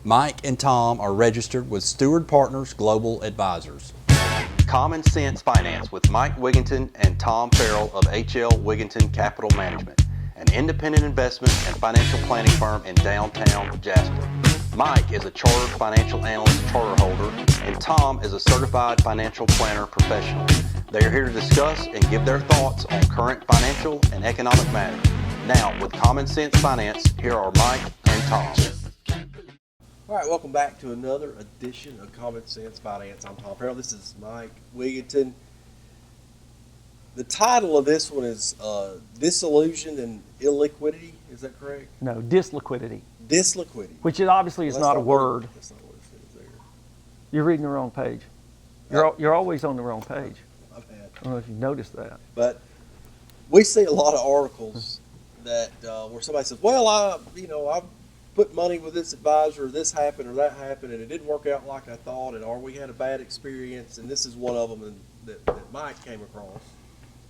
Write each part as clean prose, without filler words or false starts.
Mike and Tom are registered with Steward Partners Global Advisors. Common Sense Finance with Mike Wigginton and Tom Farrell of H.L. Wigginton Capital Management, an independent investment and financial planning firm in downtown Jasper. Mike is a chartered financial analyst charter holder, and Tom is a certified financial planner professional. They are here to discuss and give their thoughts on current financial and economic matters. Now, with Common Sense Finance, here are Mike and Tom. All right, welcome back to another edition of Common Sense Finance. I'm Tom Farrell. This is Mike Wigginton. The title of this one is Disillusioned and Illiquidity. Is that correct? No, disliquidity. Disliquidity. Which it obviously is not a word. That's not what it says there. You're reading the wrong page. You're always on the wrong page. My bad. I don't know if you noticed that. But we see a lot of articles that where somebody says, "Well, I put money with this advisor, this happened or that happened, and it didn't work out like I thought, or we had a bad experience," and this is one of them that Mike came across.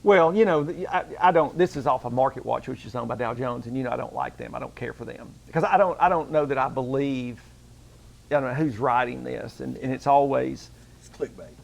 Well, I don't. This is off of Market Watch, which is owned by Dow Jones, and I don't like them. I don't care for them because I don't know that I believe. I don't know who's writing this, and it's always. It's clickbait.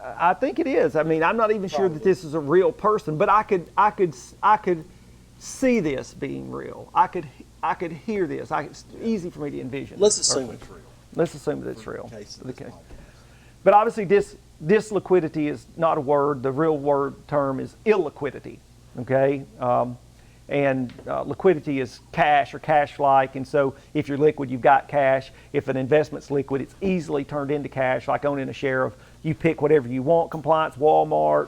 I think it is. I mean, I'm not even sure that this is a real person, but I could see this being real. I could hear this. It's easy for me to envision. Let's assume it's real. Let's assume that it's real. Okay. But obviously, disliquidity is not a word. The real word term is illiquidity. Okay, and liquidity is cash or cash-like. And so, if you're liquid, you've got cash. If an investment's liquid, it's easily turned into cash, like owning a share of. You pick whatever you want. Compliance, Walmart,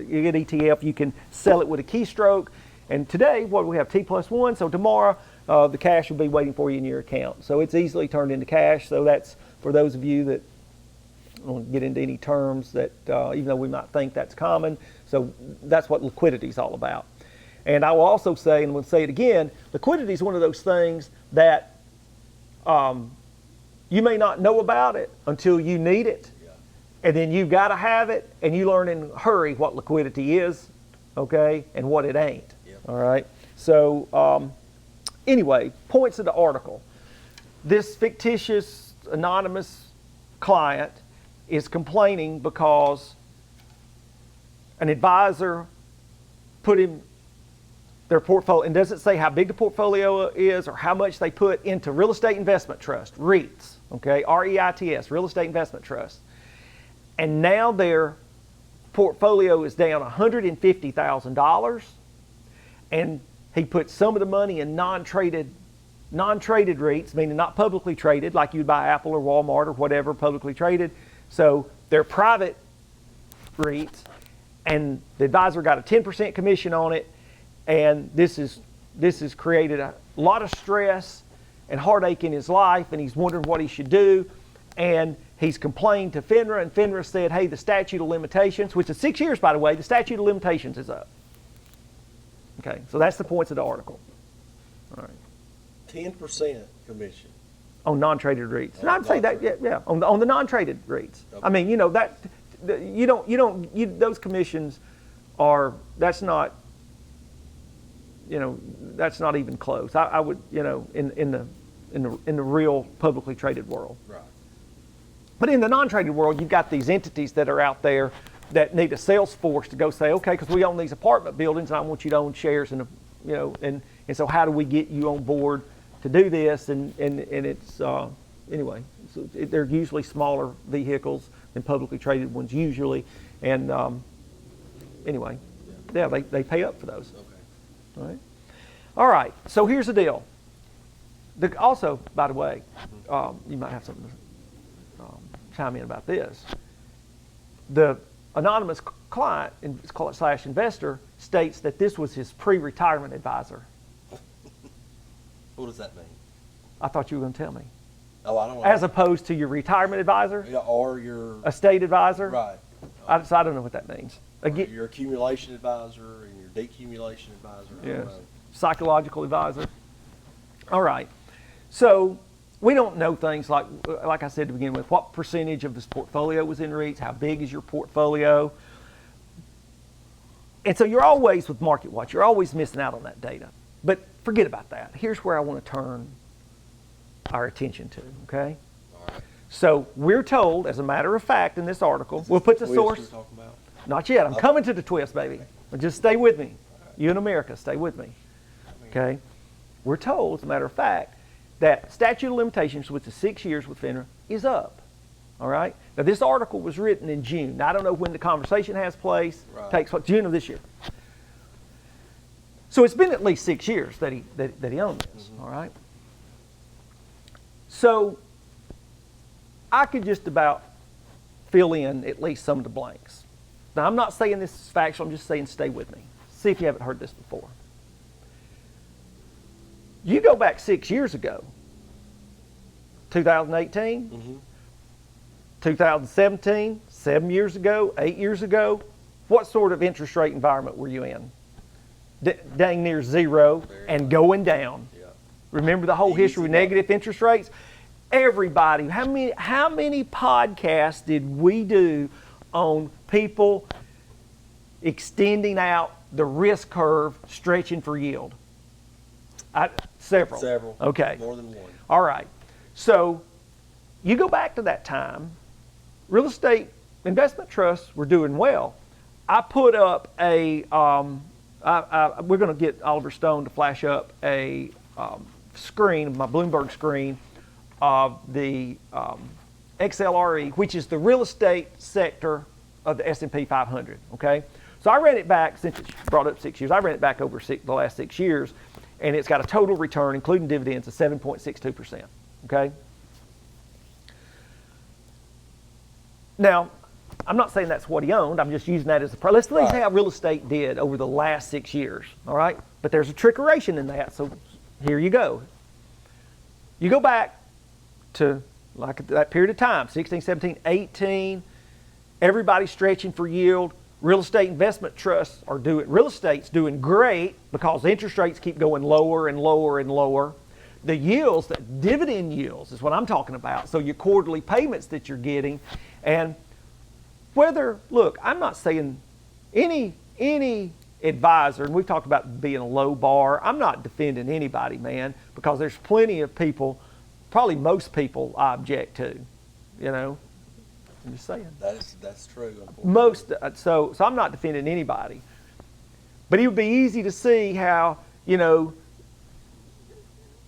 you get ETF. You can sell it with a keystroke. And today, what do we have? T+1. So tomorrow, the cash will be waiting for you in your account. So it's easily turned into cash. So that's for those of you that don't get into any terms that, even though we might think that's common. So that's what liquidity is all about. And I will also say, and we'll say it again, liquidity is one of those things that you may not know about it until you need it. Yeah. And then you've got to have it, and you learn in a hurry what liquidity is, okay, and what it ain't. All right. So anyway, points of the article. This fictitious anonymous client is complaining because an advisor put in their portfolio, and doesn't say how big the portfolio is or how much they put into real estate investment trust, REITs, okay, REITs, real estate investment trust. And now their portfolio is down $150,000. And he put some of the money in non-traded REITs, meaning not publicly traded, like you'd buy Apple or Walmart or whatever, publicly traded. So they're private REITs, and the advisor got a 10% commission on it, and this has created a lot of stress and heartache in his life, and he's wondering what he should do, and he's complained to FINRA, and FINRA said, hey, the statute of limitations, which is 6 years, by the way, the statute of limitations is up. Okay, so that's the points of the article. All right. 10% commission on non-traded REITs. And I'd say that, yeah, on the non-traded REITs. Okay. I mean, those commissions are. That's not even close. I would, in the real publicly traded world. Right. But in the non-traded world, you've got these entities that are out there that need a sales force to go say, okay, because we own these apartment buildings, and I want you to own shares in and so how do we get you on board to do this? And it's anyway, so they're usually smaller vehicles than publicly traded ones usually, and anyway, yeah, they pay up for those. Okay. All right. So here's the deal. Also, by the way, you might have something to chime in about this. The anonymous client, / investor, states that this was his pre-retirement advisor. What does that mean? I thought you were going to tell me. Oh, I don't know. As opposed to your retirement advisor? Yeah, or your estate advisor? Right. I don't know what that means. Again, your accumulation advisor and your decumulation advisor. Yes. Psychological advisor. All right. So we don't know things like I said to begin with, what percentage of his portfolio was in REITs, how big is your portfolio. And so you're always, with Market Watch, you're always missing out on that data. But forget about that. Here's where I want to turn our attention to, okay? So we're told, as a matter of fact, in this article, we'll put the source. We're talking about? Not yet. I'm coming to the twist, baby. But just stay with me. You in America, stay with me. Okay? We're told, as a matter of fact, that statute of limitations, which is 6 years with FINRA, is up. All right? Now, this article was written in June. Now, I don't know when the conversation has place. Right. Takes place June of this year. So it's been at least 6 years that he owned this. All right? So I could just about fill in at least some of the blanks. Now, I'm not saying this is factual. I'm just saying stay with me. See if you haven't heard this before. You go back 6 years ago, 2018, 2017, 7 years ago, 8 years ago, what sort of interest rate environment were you in? Dang near zero and going down. Yeah. Remember the whole history with negative interest rates? Everybody, how many podcasts did we do on people extending out the risk curve, stretching for yield? Several. Several. Okay. More than one. All right. So you go back to that time, real estate investment trusts were doing well. I put up a, we're going to get Oliver Stone to flash up a screen, my Bloomberg screen, of the XLRE, which is the real estate sector of the S&P 500, okay? So I ran it back, since it's brought up 6 years, I ran it back over the last 6 years, and it's got a total return, including dividends, of 7.62%, okay? Now, I'm not saying that's what he owned, I'm just using that as a, let's see how real estate did over the last 6 years, all right? But there's a trickeration in that, so here you go. You go back to like that period of time, 16, 17, 18, everybody's stretching for yield. Real estate investment trusts are real estate's doing great because interest rates keep going lower and lower and lower. The yields, the dividend yields is what I'm talking about. So your quarterly payments that you're getting, and look, I'm not saying any advisor, and we've talked about being a low bar, I'm not defending anybody, man, because there's plenty of people, probably most people I object to, you know. I'm just saying. That's true. So I'm not defending anybody. But it would be easy to see how, you know,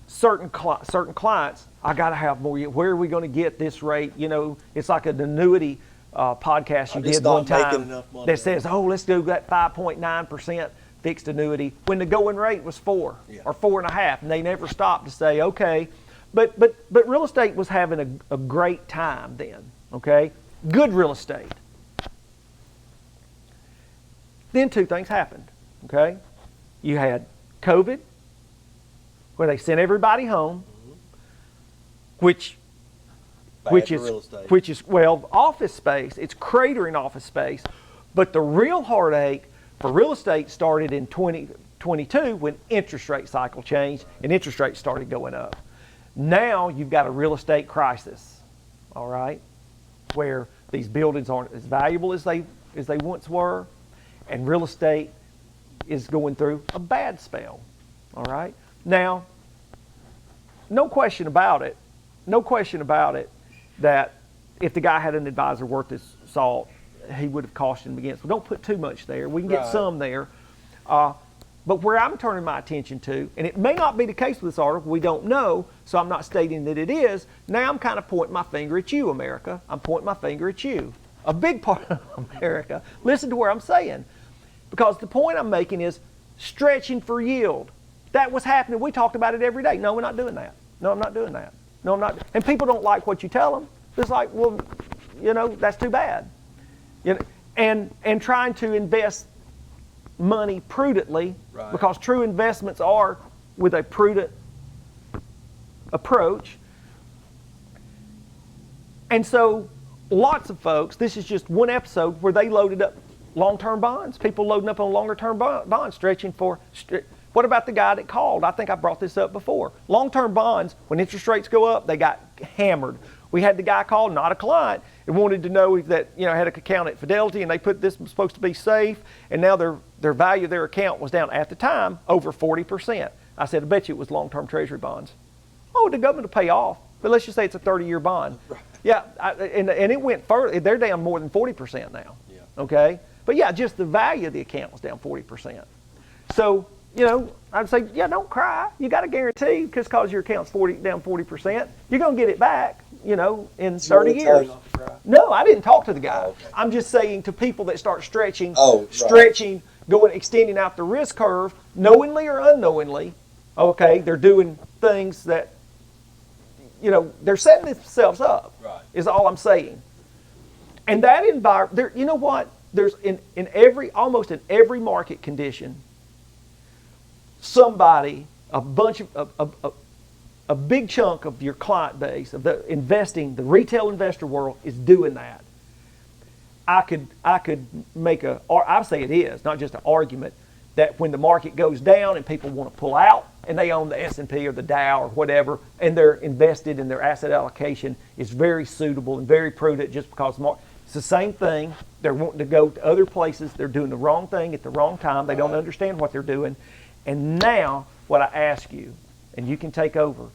certain clients, I got to have more. Where are we going to get this rate? You know, it's like an annuity podcast you did one time that says, oh, let's do that 5.9% fixed annuity when the going rate was 4 or 4.5, and they never stopped to say, okay. But real estate was having a great time then, okay? Good real estate. Then two things happened, okay? You had COVID, where they sent everybody home, which is well, office space. It's cratering office space, but the real heartache for real estate started in 2022 when interest rate cycle changed and interest rates started going up. Now you've got a real estate crisis, all right, where these buildings aren't as valuable as they once were, and real estate is going through a bad spell, all right? Now, no question about it that if the guy had an advisor worth his salt, he would have cautioned him against. Well, don't put too much there. We can get some there. But where I'm turning my attention to, and it may not be the case with this article, we don't know, so I'm not stating that it is. Now I'm kind of pointing my finger at you, America. I'm pointing my finger at you. A big part of America. Listen to where I'm saying. Because the point I'm making is stretching for yield. That was happening. We talked about it every day. No, we're not doing that. No, I'm not doing that. No, I'm not. And people don't like what you tell them. It's like, well, you know, that's too bad. You know, and trying to invest money prudently, because true investments are with a prudent approach. And so lots of folks, this is just one episode where they loaded up long-term bonds. People loading up on longer-term bonds, stretching for. What about the guy that called? I think I brought this up before. Long-term bonds, when interest rates go up, they got hammered. We had the guy call, not a client, and wanted to know that, you know, had an account at Fidelity, and they put this was supposed to be safe, and now their value of their account was down at the time over 40%. I said, I bet you it was long-term treasury bonds. Oh, the government will pay off. But let's just say it's a 30-year bond. Yeah, and it went further. They're down more than 40% now. Yeah. Okay? But yeah, just the value of the account was down 40%. So, I'd say, yeah, don't cry. You got a guarantee because your account's down 40%. You're going to get it back, in 30 years. No, I didn't talk to the guy. Oh, okay. I'm just saying to people that start stretching, Right. extending out the risk curve, knowingly or unknowingly, okay, they're doing things that, they're setting themselves up, Right. is all I'm saying. And that environment, you know what? There's almost in every market condition, somebody, a big chunk of your client base, of the retail investor world is doing that. I could make I say it is, not just an argument, that when the market goes down and people want to pull out and they own the S&P or the Dow or whatever, and they're invested in their asset allocation is very suitable and very prudent just because it's the same thing. They're wanting to go to other places. They're doing the wrong thing at the wrong time. They don't understand what they're doing. And now what I ask you, and you can take over,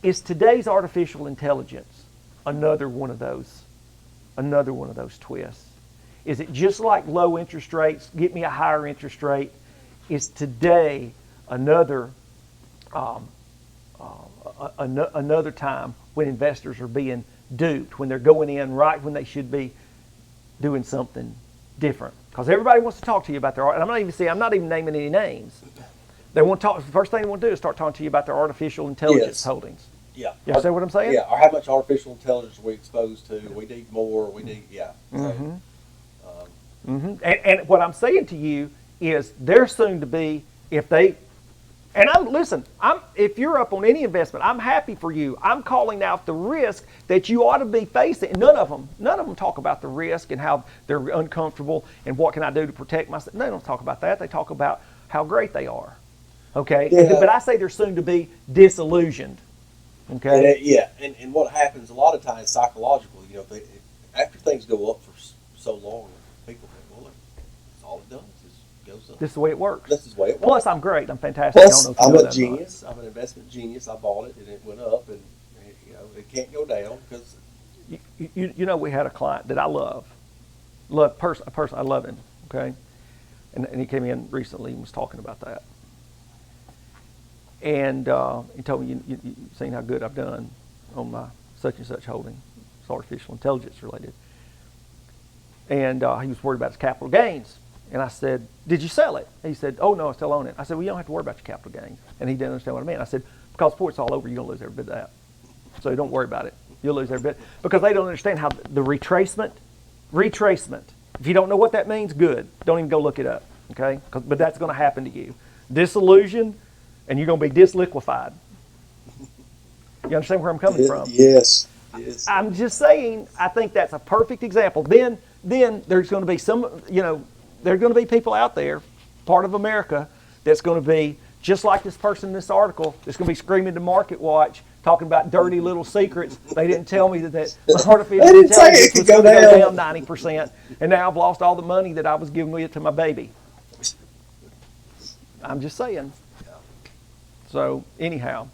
is today's artificial intelligence another one of those twists? Is it just like low interest rates, get me a higher interest rate? Is today another time when investors are being duped, when they're going in right when they should be doing something different? Because everybody wants to talk to you about their art, and I'm not even naming any names. They want to talk. The first thing they want to do is start talking to you about their artificial intelligence holdings. Yeah. You understand what I'm saying? Yeah. Or how much artificial intelligence are we exposed to? We need more. We need, yeah. Mm-hmm. And what I'm saying to you is they're soon to be, if you're up on any investment, I'm happy for you. I'm calling out the risk that you ought to be facing. None of them talk about the risk and how they're uncomfortable and what can I do to protect myself. They don't talk about that. They talk about how great they are. Okay? Yeah. But I say they're soon to be disillusioned. Okay? And what happens a lot of times psychologically, after things go up for so long, people think, well, that's all it does is goes up. This is the way it works. This is the way it works. Plus, I'm great. I'm fantastic. Plus, I don't know if you I'm know a that or not. genius. I'm an investment genius. I bought it and it went up, and it can't go down because. We had a client that I a person I love him, okay, and he came in recently and was talking about that, and he told me, you've seen how good I've done on my such and such holding. It's artificial intelligence related, and he was worried about his capital gains. And I said, did you sell it? He said, oh, no, I still own it. I said, well, you don't have to worry about your capital gains. And he didn't understand what I meant. I said, because before it's all over, you're going to lose every bit of that. So don't worry about it. You'll lose every bit. Because they don't understand how the retracement. If you don't know what that means, good. Don't even go look it up, okay? But that's going to happen to you. Disillusioned, and you're going to be disliquefied. You understand where I'm coming from? Yes. I'm just saying, I think that's a perfect example. Then there's going to be there are going to be people out there, part of America, that's going to be just like this person in this article that's going to be screaming to Market Watch, talking about dirty little secrets. They didn't tell me that artificial intelligence was going to go down 90%, and now I've lost all the money that I was giving with to my baby. I'm just saying. So anyhow,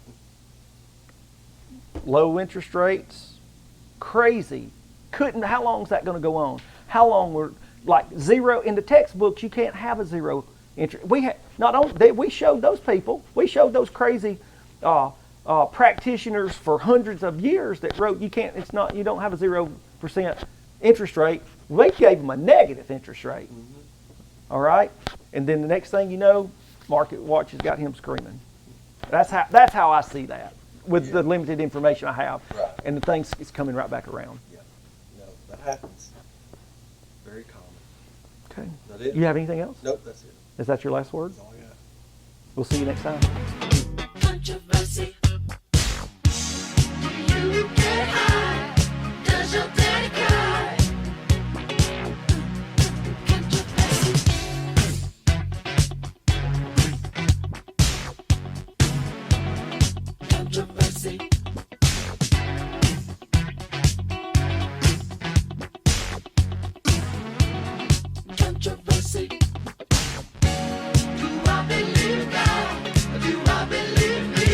low interest rates, crazy. How long is that going to go on? How long like zero in the textbooks? You can't have a zero interest. We showed those people. We showed those crazy practitioners for hundreds of years that wrote you don't have a 0% interest rate. We gave them a negative interest rate. Mm-hmm. All right, and then the next thing you know, Market Watch has got him screaming. That's how I see that with the limited information I have, right. And the things is coming right back around. Yeah, no, that happens. Very common. Okay. That it? You have anything else? Nope, that's it. Is that your last word? That's all I got. We'll see you next time. Controversy. You get high. Does your daddy cry? Controversy. Controversy. Controversy. Do I believe God? Do I believe me?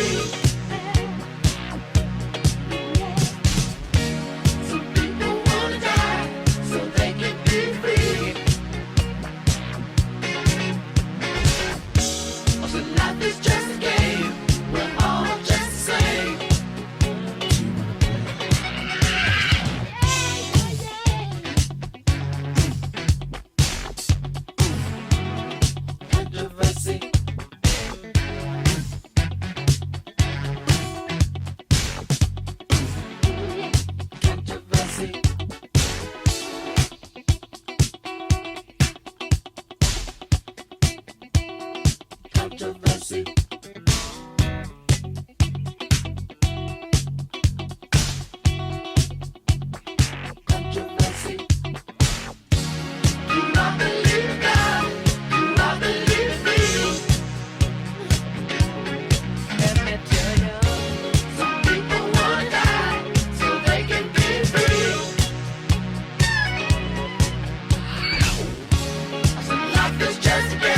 us together.